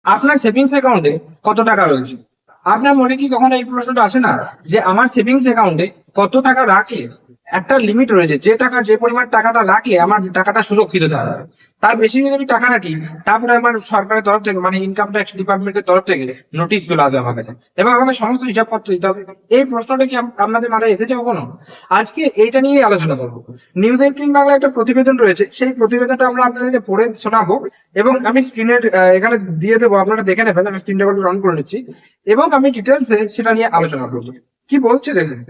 আপনার সেভিংস অ্যাকাউন্টে কত টাকা রয়েছে? আপনার মনে কি কখনো এই প্রশ্নটা আসে না যে আমার সেভিংস অ্যাকাউন্টে কত টাকা রাখলে একটা লিমিট রয়েছে, যে টাকা যে পরিমাণ টাকাটা রাখলে আমার টাকাটা সুরক্ষিত থাকবে, তার বেশি যদি আমি টাকা রাখি তারপরে আমার সরকারের তরফ থেকে মানে ইনকাম ট্যাক্স ডিপার্টমেন্টের তরফ থেকে নোটিশ চলে আসবে আমার কাছে এবং আমাকে সমস্ত হিসাবপত্র দিতে হবে। এই প্রশ্নটা কি আপনাদের মাথায় এসেছে কখনো? আজকে এইটা নিয়েই আলোচনা করবো। নিউজ 18 বাংলা একটা প্রতিবেদন রয়েছে, সেই প্রতিবেদনটা আমরা আপনাদেরকে পড়ে শোনাবো এবং আমি স্ক্রিনের এখানে দিয়ে দেবো, আপনারা দেখে নেবেন। আমি স্ক্রিন রেকর্ড অন করে নিচ্ছি এবং আমি ডিটেলসে সেটা নিয়ে আলোচনা করবো। কি বলছে দেখুন,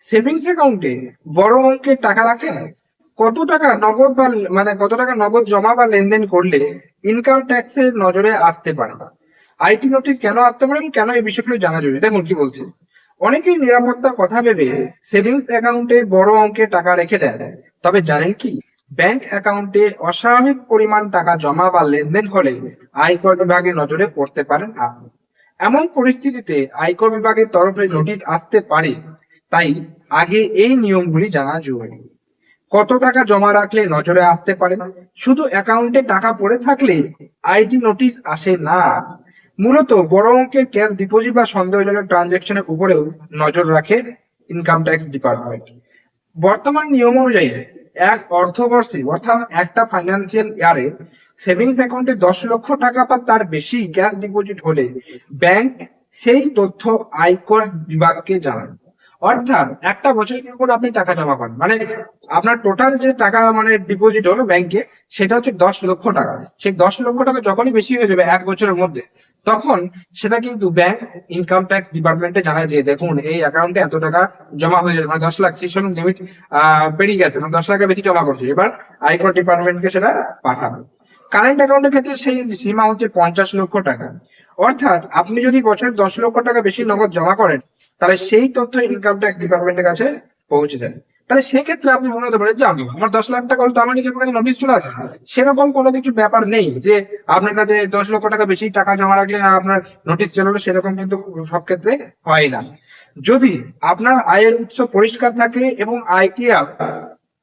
সেভিংস অ্যাকাউন্টে বড় অঙ্কের টাকা রাখেন, কত টাকা নগদ বা মানে কত টাকা নগদ জমা বা লেনদেন করলে ইনকাম ট্যাক্সের নজরে আসতে পারে, আইটি নোটিশ কেন আসতে পারে এবং কেন এই বিষয়গুলো জানা জরুরি। দেখুন কি বলছে, অনেকেই নিরাপত্তার কথা ভেবে সেভিংস অ্যাকাউন্টে বড় অঙ্কের টাকা রেখে দেন। তবে জানেন কি, ব্যাংক অ্যাকাউন্টে অস্বাভাবিক পরিমাণ টাকা জমা বা লেনদেন হলে আয়কর বিভাগের নজরে পড়তে পারেন আপনি। এমন পরিস্থিতিতে আয়কর বিভাগের তরফে নোটিশ আসতে পারে, তাই আগে এই নিয়মগুলি জানা জরুরি। কত টাকা জমা রাখলে নজরে আসতে পারে? শুধু অ্যাকাউন্টে টাকা পড়ে থাকলে আইটি নোটিশ আসে না। মূলত বড় অঙ্কের ক্যাশ ডিপোজিট বা সন্দেহজনক ট্রানজেকশনের উপরেও নজর রাখে ইনকাম ট্যাক্স ডিপার্টমেন্ট। বর্তমান নিয়ম অনুযায়ী এক অর্থবর্ষে অর্থাৎ একটা ফাইন্যান্সিয়াল ইয়ারে সেভিংস অ্যাকাউন্টে 10 লক্ষ টাকা বা তার বেশি ক্যাশ ডিপোজিট হলে ব্যাংক সেই তথ্য আয়কর বিভাগকে জানায়। অর্থাৎ একটা বছর পর আপনি টাকা জমা করেন মানে আপনার টোটাল যে টাকা মানে ডিপোজিট হলো ব্যাংকে, সেটা হচ্ছে 10 লক্ষ টাকা। সেই 10 লক্ষ টাকা যখনই বেশি হয়ে যাবে 1 বছরের মধ্যে, তখন সেটা কিন্তু ব্যাংক ইনকাম ট্যাক্স ডিপার্টমেন্টে জানায় যে দেখুন এই অ্যাকাউন্টে এত টাকা জমা হয়ে যাবে, মানে 10 লাখ, সেই সঙ্গে লিমিট পেরিয়ে গেছে, মানে 10 লাখের বেশি জমা করছে, এবার আয়কর ডিপার্টমেন্টকে সেটা পাঠাবে। কারেন্ট অ্যাকাউন্টের ক্ষেত্রে সেই সীমা হচ্ছে 50 লক্ষ টাকা। অর্থাৎ আপনি যদি বছরে 10 লক্ষ টাকা বেশি নগদ জমা করেন, তাহলে সেই তথ্য ইনকাম ট্যাক্স ডিপার্টমেন্টের কাছে পৌঁছে দেয়। তাহলে সেক্ষেত্রে আপনি মনে হতে পারে যে আমি আমার 10 লাখ টাকা হলো তো আমার নিজের কাছে নোটিশ চলে আসে, সেরকম কোনো কিছু ব্যাপার নেই যে আপনার কাছে 10 লক্ষ টাকা বেশি টাকা জমা রাখলে আপনার নোটিশ চলে এলো, সেরকম কিন্তু সব ক্ষেত্রে হয় না। যদি আপনার আয়ের উৎস পরিষ্কার থাকে এবং আইটিআর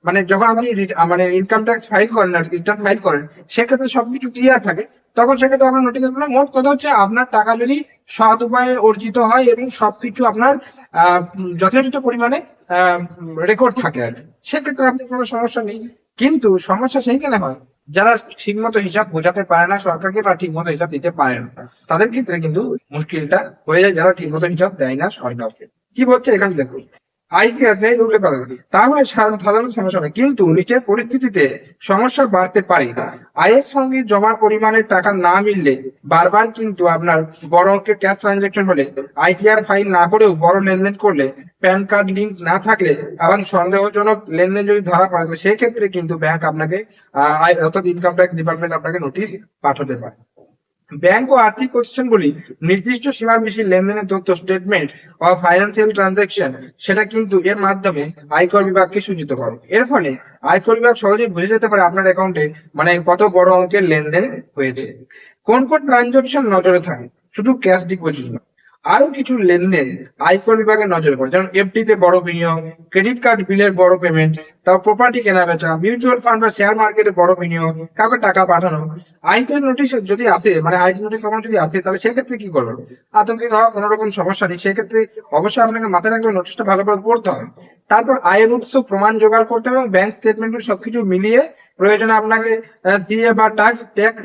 মানে যখন আপনি মানে ইনকাম ট্যাক্স ফাইল করেন আর রিটার্ন ফাইল করেন, সেক্ষেত্রে সবকিছু ক্লিয়ার থাকে, তখন সেক্ষেত্রে আপনার নোটিশ আসবে না। মোট কথা হচ্ছে আপনার টাকা যদি সৎ উপায়ে অর্জিত হয় এবং সবকিছু আপনার যথেষ্ট পরিমাণে রেকর্ড থাকে আর কি, সেক্ষেত্রে আপনার কোনো সমস্যা নেই। কিন্তু সমস্যা সেইখানে হয় যারা ঠিকমতো হিসাব বোঝাতে পারে না সরকারকে বা ঠিকমতো হিসাব দিতে পারে না, তাদের ক্ষেত্রে কিন্তু মুশকিলটা হয়ে যায়, যারা ঠিকমতো হিসাব দেয় না সরকারকে। কি বলছে এখানে দেখুন, আইটি আছে উল্লেখ করা হয়েছে। তাহলে সাধারণ সমস্যা নেই, কিন্তু নিচের পরিস্থিতিতে সমস্যা বাড়তে পারে। আয়ের সঙ্গে জমার পরিমাণের টাকা না মিললে বারবার কিন্তু আপনার বড় অঙ্কের ক্যাশ ট্রানজেকশন হলে, আইটিআর ফাইল না করেও বড় লেনদেন করলে, প্যান কার্ড লিঙ্ক না থাকলে এবং সন্দেহজনক লেনদেন যদি ধরা পড়ে, তাহলে সেক্ষেত্রে কিন্তু ব্যাংক আপনাকে অর্থাৎ ইনকাম ট্যাক্স ডিপার্টমেন্ট আপনাকে নোটিশ পাঠাতে পারে। ব্যাংক ও আর্থিক প্রতিষ্ঠানগুলি নির্দিষ্ট সীমার বেশি লেনদেনের তথ্য স্টেটমেন্ট ও ফাইন্যান্সিয়াল ট্রানজাকশন সেটা কিন্তু এর মাধ্যমে আয়কর বিভাগকে সূচিত করে। এর ফলে আয়কর বিভাগ সহজেই বুঝে যেতে পারে আপনার অ্যাকাউন্টে মানে কত বড় অঙ্কের লেনদেন হয়েছে। কোন কোন ট্রানজাকশন নজরে থাকে, শুধু ক্যাশ ডিপোজিট নয়, আরো কিছু লেনদেন আয়কর বিভাগের নজরে পড়ে, যেমন এফডি তে বড় বিনিয়োগ, ক্রেডিট কার্ড বিলের বড় পেমেন্ট, তারপর প্রপার্টি কেনা বেচা, মিউচুয়াল ফান্ড বা শেয়ার মার্কেটে বড় বিনিয়োগ, কাউকে টাকা পাঠানো। আইটি নোটিশ যদি আসে মানে আইটি নোটিশ কখনো যদি আসে, তাহলে সেক্ষেত্রে কি করবেন? আতঙ্কিত হওয়ার কোনো রকম সমস্যা নেই, সেক্ষেত্রে অবশ্যই আপনাকে মাথায় রাখলে নোটিশটা ভালো করে পড়তে হবে। তারপর আয়ের উৎস প্রমাণ জোগাড় করতে হবে এবং ব্যাংক স্টেটমেন্ট সবকিছু মিলিয়ে প্রয়োজনে আপনাকে সিএ বা ট্যাক্স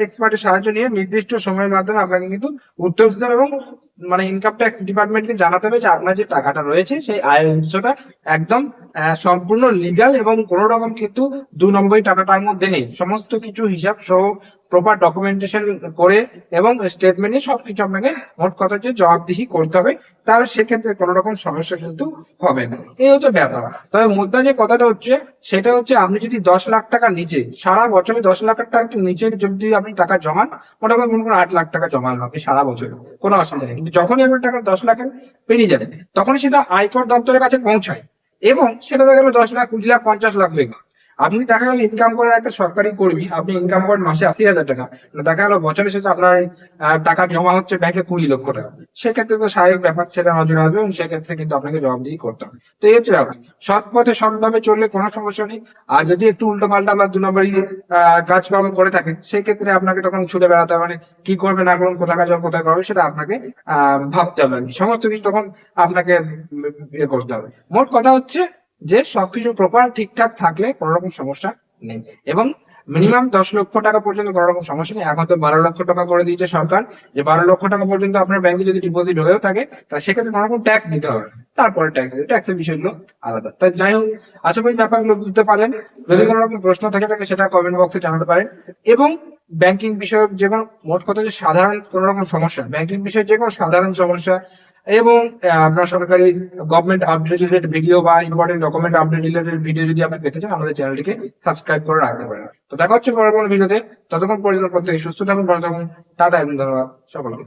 এক্সপার্টের সাহায্য নিয়ে নির্দিষ্ট সময়ের মাধ্যমে আপনাকে কিন্তু উত্তর দিতে হবে এবং মানে ইনকাম ট্যাক্স ডিপার্টমেন্টকে জানাতে হবে যে আপনার যে টাকাটা রয়েছে সেই আয়ের উৎসটা একদম সম্পূর্ণ লিগাল এবং কোন রকম কিন্তু 2 নম্বরই টাকাটার মধ্যে নেই, সমস্ত কিছু হিসাব সহ প্রপার ডকুমেন্টেশন করে এবং স্টেটমেন্টে সবকিছু আপনাকে মোট কথা হচ্ছে জবাবদিহি করতে হবে। তাহলে সেক্ষেত্রে কোনো রকম সমস্যা কিন্তু হবে না। এই হচ্ছে ব্যাপার। তবে মুদ্রা যে কথাটা হচ্ছে সেটা হচ্ছে আপনি যদি 10 লাখ টাকার নিচে সারা বছরে 10 লাখ টাকার নিচে যদি আপনি টাকা জমান, মোটামুটি মনে করুন 8 লাখ টাকা জমানো আপনি সারা বছরে, কোনো অসুবিধা নেই। কিন্তু যখনই আপনার টাকা 10 লাখের পেরিয়ে যাবে, তখনই সেটা আয়কর দপ্তরের কাছে পৌঁছায় এবং সেটা দেখা গেল 10 লাখ, 20 লাখ, 50 লাখ হয়ে গেল। আপনি দেখা গেল ইনকাম করেন একটা সরকারি কর্মী, আপনি ইনকাম করেন মাসে 80,000 টাকা, দেখা গেল বছরের শেষে আপনার টাকা জমা হচ্ছে ব্যাংকে 20 লক্ষ টাকা। সেক্ষেত্রে তো স্বাভাবিক ব্যাপার, সেটা নজরে আসবে এবং সেক্ষেত্রে কিন্তু আপনাকে জবাবদিহি করতে হবে। তো এই হচ্ছে ব্যাপার। সৎ পথে সৎভাবে চললে কোনো সমস্যা নেই। আর যদি একটু উল্টো পাল্টা বা 2 নম্বরই কাজকর্ম করে থাকেন, সেক্ষেত্রে আপনাকে তখন ছুটে বেড়াতে হবে, মানে কি করবে না করুন, কোথায় কাজ হবে, কোথায় করবে, সেটা আপনাকে ভাবতে হবে। সমস্ত কিছু তখন আপনাকে ইয়ে করতে হবে। মোট কথা হচ্ছে যে সবকিছু প্রপার ঠিকঠাক থাকলে কোনো রকম সমস্যা নেই, এবং মিনিমাম 10 লক্ষ টাকা পর্যন্ত কোনো রকম সমস্যা নেই। এখন তো 12 লক্ষ টাকা করে দিয়েছে সরকার, যে 12 লক্ষ টাকা পর্যন্ত আপনার ব্যাংকে যদি ডিপোজিট হয়েও থাকে, তা সেক্ষেত্রে কোনো রকম ট্যাক্স দিতে হবে না। তারপরে ট্যাক্সের বিষয়গুলো আলাদা। তাই যাই হোক, আশা করি ব্যাপারগুলো বুঝতে পারলেন। যদি কোনো রকম প্রশ্ন থাকে সেটা কমেন্ট বক্সে জানাতে পারেন। এবং ব্যাংকিং বিষয়ক যে কোনো, মোট কথা যে সাধারণ কোনো রকম সমস্যা, ব্যাংকিং বিষয়ে যে কোনো সাধারণ সমস্যা এবং আপনার সরকারি গভর্নমেন্ট আপডেট রিলেটেড ভিডিও বা important document update related video যদি আপনি পেতে চান, আমাদের চ্যানেলটিকে সাবস্ক্রাইব করে রাখতে পারেন। তো দেখা হচ্ছে পরের কোনো ভিডিওতে। ততক্ষণ পর্যন্ত প্রত্যেকে সুস্থ থাকুন, ভালো থাকুন। টাটা এবং ধন্যবাদ সকলকে।